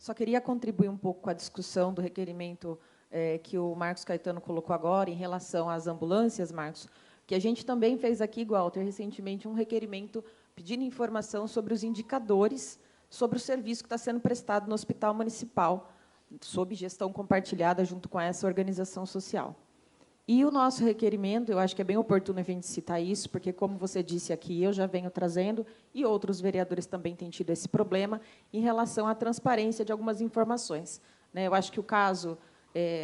Só queria contribuir um pouco com a discussão do requerimento que o Marcos Caetano colocou agora, em relação às ambulâncias, Marcos, que a gente também fez aqui, Walter, recentemente, um requerimento pedindo informação sobre os indicadores sobre o serviço que está sendo prestado no Hospital Municipal, sob gestão compartilhada junto com essa organização social. E o nosso requerimento, eu acho que é bem oportuno a gente citar isso, porque, como você disse aqui, eu já venho trazendo, e outros vereadores também têm tido esse problema, em relação à transparência de algumas informações. Eu acho que o caso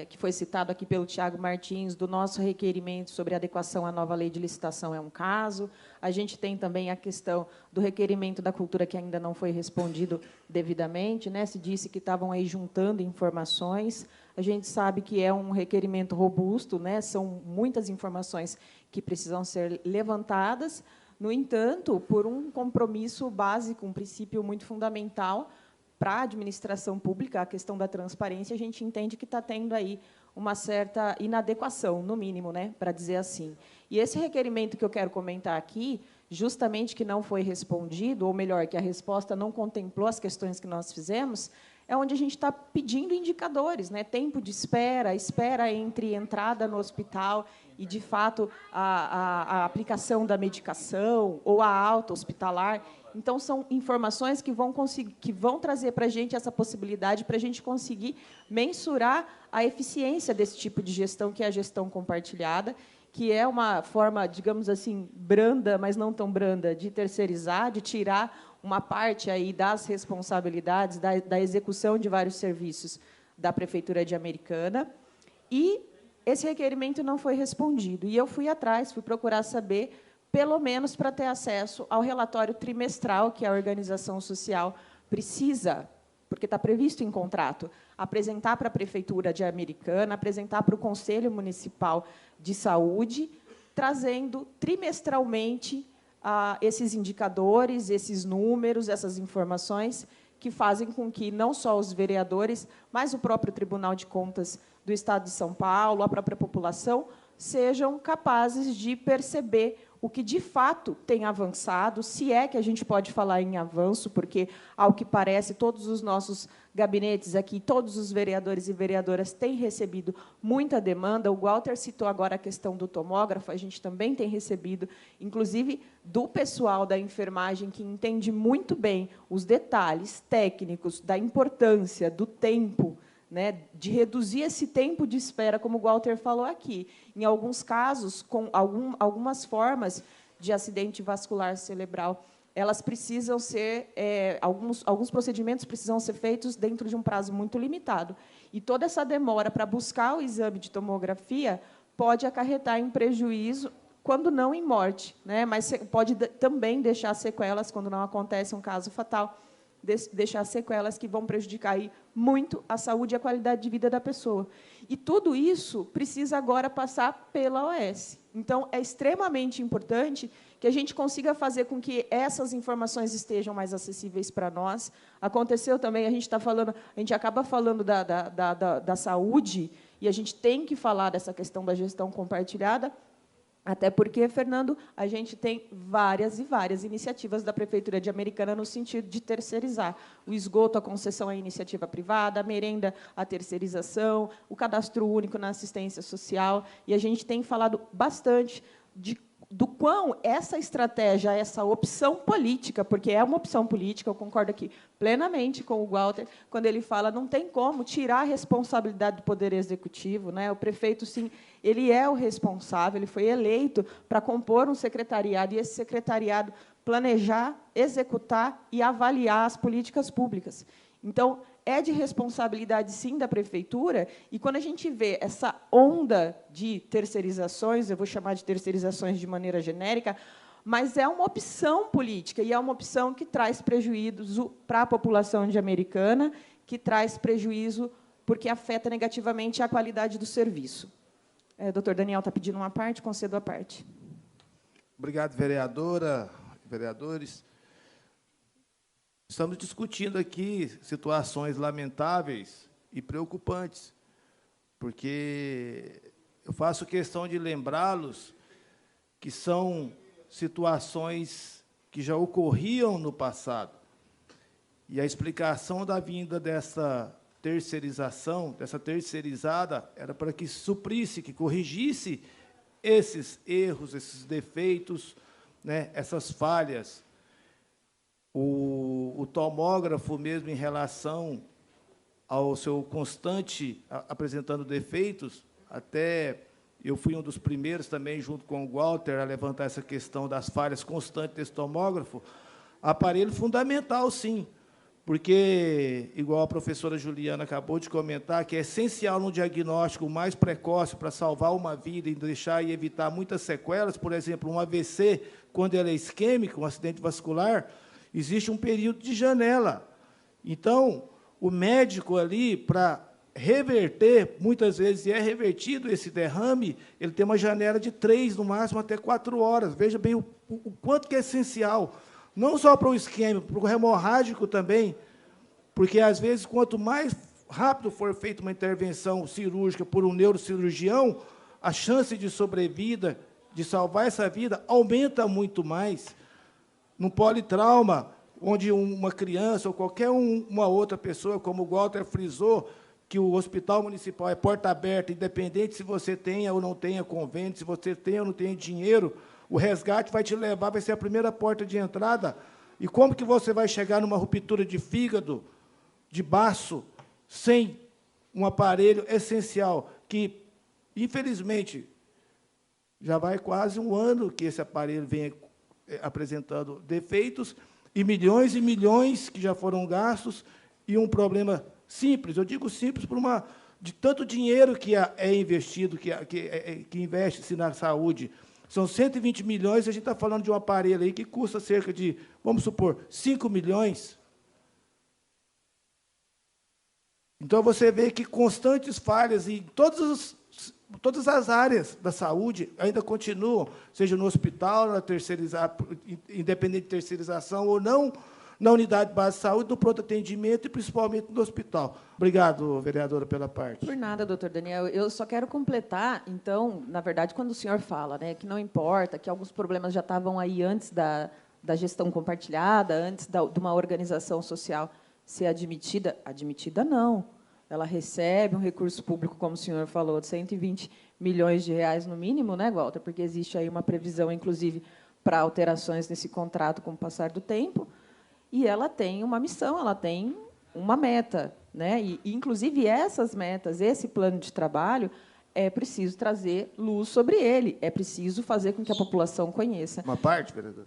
que foi citado aqui pelo Tiago Martins, do nosso requerimento sobre adequação à nova lei de licitação, é um caso. A gente tem também a questão do requerimento da cultura, que ainda não foi respondido devidamente. Se disse que estavam aí juntando informações. A gente sabe que é um requerimento robusto, são muitas informações que precisam ser levantadas. No entanto, por um compromisso básico, um princípio muito fundamental para a administração pública, a questão da transparência, a gente entende que está tendo aí uma certa inadequação, no mínimo, para dizer assim. E esse requerimento que eu quero comentar aqui, justamente que não foi respondido, ou melhor, que a resposta não contemplou as questões que nós fizemos, é onde a gente está pedindo indicadores, tempo de espera, espera entre entrada no hospital e, de fato, a aplicação da medicação ou a alta hospitalar. Então, são informações que vão trazer para a gente essa possibilidade para a gente conseguir mensurar a eficiência desse tipo de gestão, que é a gestão compartilhada, que é uma forma, digamos assim, branda, mas não tão branda, de terceirizar, de tirar uma parte aí das responsabilidades da execução de vários serviços da Prefeitura de Americana. E esse requerimento não foi respondido. E eu fui atrás, fui procurar saber, pelo menos para ter acesso ao relatório trimestral que a organização social precisa, porque está previsto em contrato, apresentar para a Prefeitura de Americana, apresentar para o Conselho Municipal de Saúde, trazendo trimestralmente esses indicadores, esses números, essas informações, que fazem com que não só os vereadores, mas o próprio Tribunal de Contas do Estado de São Paulo, a própria população, sejam capazes de perceber o que, de fato, tem avançado, se é que a gente pode falar em avanço, porque, ao que parece, todos os nossos gabinetes aqui, todos os vereadores e vereadoras têm recebido muita demanda. O Walter citou agora a questão do tomógrafo, a gente também tem recebido, inclusive, do pessoal da enfermagem, que entende muito bem os detalhes técnicos da importância do tempo, de reduzir esse tempo de espera, como o Walter falou aqui. Em alguns casos, com algumas formas de acidente vascular cerebral, elas precisam ser, alguns procedimentos precisam ser feitos dentro de um prazo muito limitado. E toda essa demora para buscar o exame de tomografia pode acarretar em prejuízo, quando não em morte, mas pode também deixar sequelas, quando não acontece um caso fatal, deixar sequelas que vão prejudicar aí muito a saúde e a qualidade de vida da pessoa. E tudo isso precisa agora passar pela OS. Então, é extremamente importante que a gente consiga fazer com que essas informações estejam mais acessíveis para nós. Aconteceu também, a gente acaba falando da saúde, e a gente tem que falar dessa questão da gestão compartilhada, até porque, Fernando, a gente tem várias e várias iniciativas da Prefeitura de Americana no sentido de terceirizar o esgoto, a concessão à iniciativa privada, a merenda, à terceirização, o cadastro único na assistência social. E a gente tem falado bastante do quão essa estratégia, essa opção política, porque é uma opção política, eu concordo aqui plenamente com o Walter, quando ele fala não tem como tirar a responsabilidade do Poder Executivo. O prefeito, sim, ele é o responsável, ele foi eleito para compor um secretariado, e esse secretariado planejar, executar e avaliar as políticas públicas. Então, é de responsabilidade, sim, da Prefeitura, e quando a gente vê essa onda de terceirizações, eu vou chamar de terceirizações de maneira genérica, mas é uma opção política, e é uma opção que traz prejuízo para a população de Americana, que traz prejuízo porque afeta negativamente a qualidade do serviço. Doutor Daniel está pedindo uma parte, concedo a parte. Obrigado, vereadora, vereadores. Estamos discutindo aqui situações lamentáveis e preocupantes, porque eu faço questão de lembrá-los que são situações que já ocorriam no passado. E a explicação da vinda dessa terceirização, dessa terceirizada, era para que suprisse, que corrigisse esses erros, esses defeitos, né, essas falhas. O tomógrafo, mesmo em relação ao seu constante apresentando defeitos, até eu fui um dos primeiros também, junto com o Walter, a levantar essa questão das falhas constantes desse tomógrafo. Aparelho fundamental, sim, porque, igual a professora Juliana acabou de comentar, que é essencial no diagnóstico mais precoce para salvar uma vida e deixar e evitar muitas sequelas. Por exemplo, um AVC, quando ele é isquêmico, um acidente vascular, existe um período de janela. Então, o médico ali, para reverter, muitas vezes, e é revertido esse derrame, ele tem uma janela de 3, no máximo, até 4 horas. Veja bem o quanto que é essencial, não só para o isquêmico, para o hemorrágico também, porque, às vezes, quanto mais rápido for feita uma intervenção cirúrgica por um neurocirurgião, a chance de sobrevida, de salvar essa vida, aumenta muito mais. Num politrauma, onde uma criança ou qualquer uma outra pessoa, como o Walter frisou, que o hospital municipal é porta aberta, independente se você tenha ou não tenha convênio, se você tem ou não tem dinheiro, o resgate vai te levar, vai ser a primeira porta de entrada. E como que você vai chegar numa ruptura de fígado, de baço, sem um aparelho essencial, que, infelizmente, já vai quase um ano que esse aparelho vem apresentando defeitos, e milhões que já foram gastos, e um problema simples, eu digo simples, de tanto dinheiro que é investido, que investe-se na saúde. São 120 milhões, e a gente está falando de um aparelho aí que custa cerca de, vamos supor, 5 milhões. Então, você vê que constantes falhas em todas as áreas da saúde ainda continuam, seja no hospital, independente de terceirização ou não, na unidade base de saúde, no pronto atendimento e, principalmente, no hospital. Obrigado, vereadora, pela parte. Por nada, doutor Daniel. Eu só quero completar, então, na verdade, quando o senhor fala, né, que não importa, que alguns problemas já estavam aí antes da gestão compartilhada, antes de uma organização social ser admitida não. Ela recebe um recurso público, como o senhor falou, de 120 milhões de reais no mínimo, né, Walter? Porque existe aí uma previsão, inclusive, para alterações nesse contrato com o passar do tempo, e ela tem uma missão, ela tem uma meta, né? E, inclusive, essas metas, esse plano de trabalho, é preciso trazer luz sobre ele, é preciso fazer com que a população conheça. Uma parte, vereador?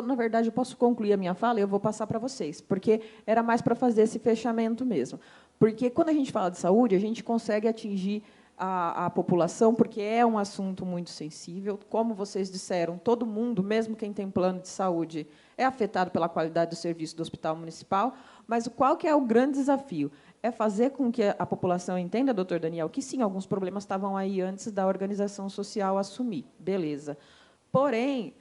Na verdade, eu posso concluir a minha fala e eu vou passar para vocês, porque era mais para fazer esse fechamento mesmo. Porque, quando a gente fala de saúde, a gente consegue atingir a população, porque é um assunto muito sensível. Como vocês disseram, todo mundo, mesmo quem tem plano de saúde, é afetado pela qualidade do serviço do hospital municipal, mas qual que é o grande desafio? É fazer com que a população entenda, doutor Daniel, que, sim, alguns problemas estavam aí antes da organização social assumir. Beleza. Porém,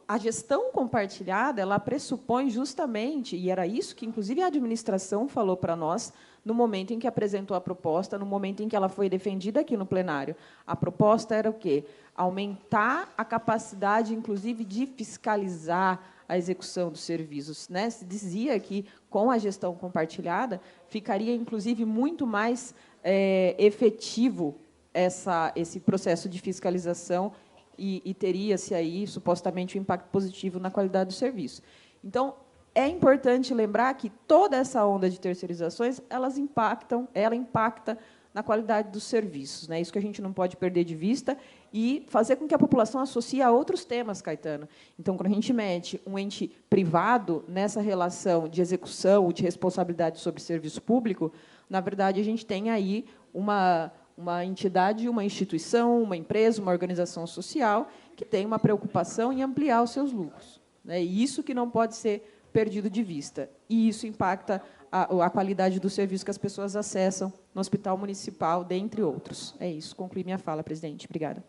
a gestão compartilhada, ela pressupõe justamente, e era isso que, inclusive, a administração falou para nós, no momento em que apresentou a proposta, no momento em que ela foi defendida aqui no plenário. A proposta era o quê? Aumentar a capacidade, inclusive, de fiscalizar a execução dos serviços, né? Se dizia que, com a gestão compartilhada, ficaria, inclusive, muito mais efetivo esse processo de fiscalização e teria-se aí, supostamente, um impacto positivo na qualidade do serviço. Então, é importante lembrar que toda essa onda de terceirizações, ela impacta na qualidade dos serviços, né? Isso que a gente não pode perder de vista e fazer com que a população associe a outros temas, Caetano. Então, quando a gente mete um ente privado nessa relação de execução ou de responsabilidade sobre serviço público, na verdade, a gente tem aí uma entidade, uma instituição, uma empresa, uma organização social que tem uma preocupação em ampliar os seus lucros, né? E isso que não pode ser perdido de vista. E isso impacta a qualidade do serviço que as pessoas acessam no hospital municipal, dentre outros. É isso. Concluí minha fala, presidente. Obrigada.